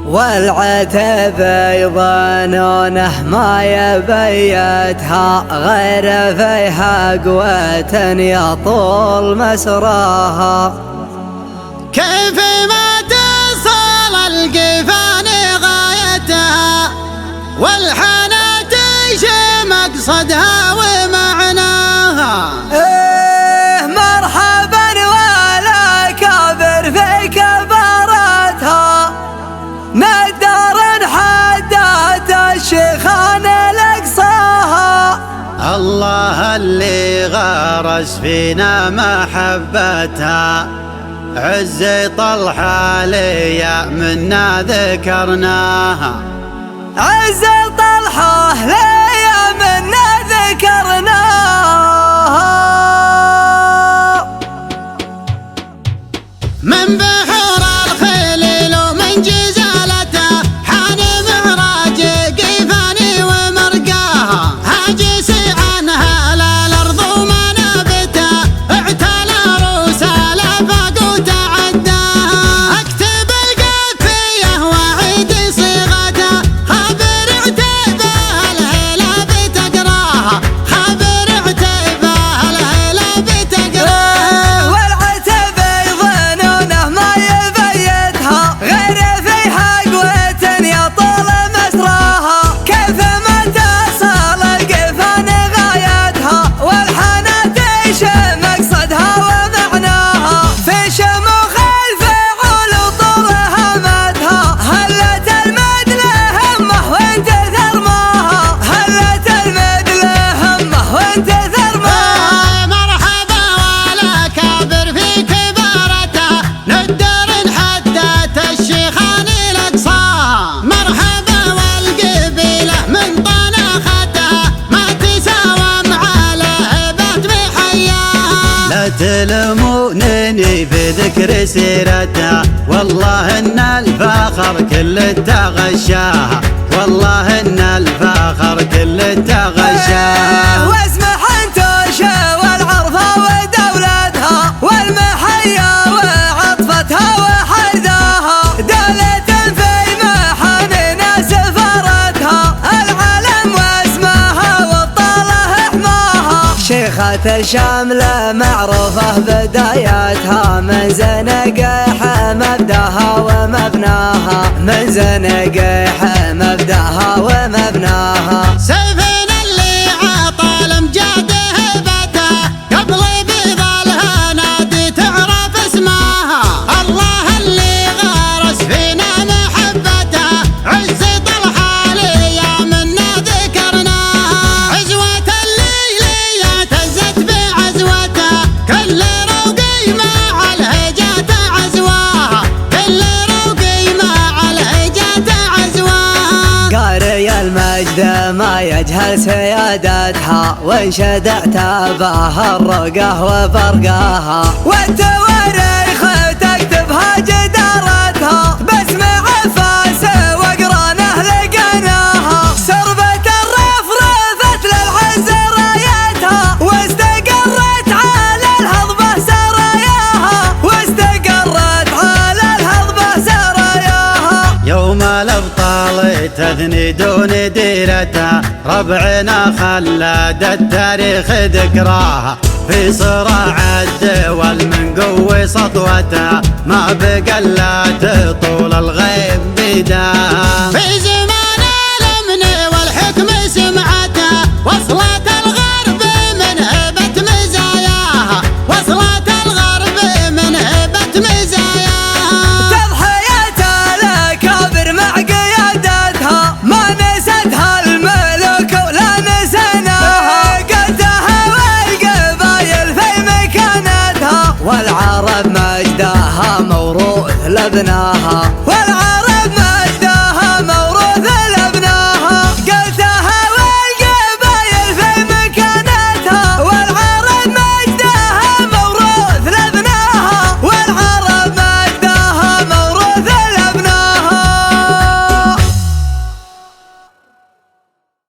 والعتب يظنونه ما يبيتها غير فيها قوة يطول مسراها. كيف ما تصل القفان غايتها والحنا تيجي مقصدها ومعناها. مرحبا ولا كابر في كبارتها ندار حدات الشيخان لقصاها. الله اللي غرس فينا محبتها عز طلحة ليا منا ذكرناها. عز طلحة ليا منا ذكرناها. من بحور الخليل ومن جزالته حان معراج قيفاني ومرقاها. هاجس عنها لا الارض ومنابتها اعتلى روس الافاق وتعداها. اكتب القافيه واعيد صيغتها خبر عتيبه الهلا بتقراها. خبر عتيبه الهلا بتقراها. والعتب يظنونه ما يبيتها غير فيها قوة يطول مسراها. كيف ما تصل القفان غايتها والحنا تيشم مقصدها ومعناها. في شموخ الفعول وطولها مدها هلت المد لهمه وانت ثرماها. هلت المد لهمه وانت ثرماها. مرحبا ولا كابر في كبارته ندر حدات الشيخان لقصاها. مرحبا والقبيله من طناختها ما تساوى مع لهبات بحياها. لا تلمونني في ذكر سيرتها والله ان الفخر كل تغشاها. والله ان الفخر كل تغشاها. واسمح انت والعرفة ودولتها والمحيا وعطفتها وحرداها. دولة في محننا سفرتها العلم واسمها والطاله حماها. شيخة شاملة معروفة بداياتها من زنقيح مبداها ومبناها. من زنقيح مبداها ومبناها. سيفنا اللي عطى الامجاد هبتها قبل بيض الهنادي تعرف اسمها. الله اللي غرس فينا محبتها عز طلحة ليا منا ذكرناها. عزوة الليل اعتزت بعزوتها كل روقي مع الهجات عزواها. كل روقي مع الهجات عزواها. قاري المجد ما يجهل سيادتها وانشد اعتابها الرقه وفرقاها. والتواريخ تكتبها جدارتها باسم عفاس وقرانه لقناها. سربة الريف رفت للعز رايتها واستقرت على الهضبة سراياها. واستقرت على الهضبة سراياها. يوم الابطال تثني دون ديرتها ربعنا خلد التاريخ ذكراها. في صراع الدول من قوة سطوتها ما بقى الا تطول الغيب بيداها. في زمان الامن والحكم سمعتها وصلت الغرب من هبة مزاياها. وصلت الغرب من هبة مزاياها. تضحية الأكابر مع قيادتها ما نستها الملوك ولا نسيناها. قدها والقبايل في مكانتها والعرب مجدها موروث لبناها.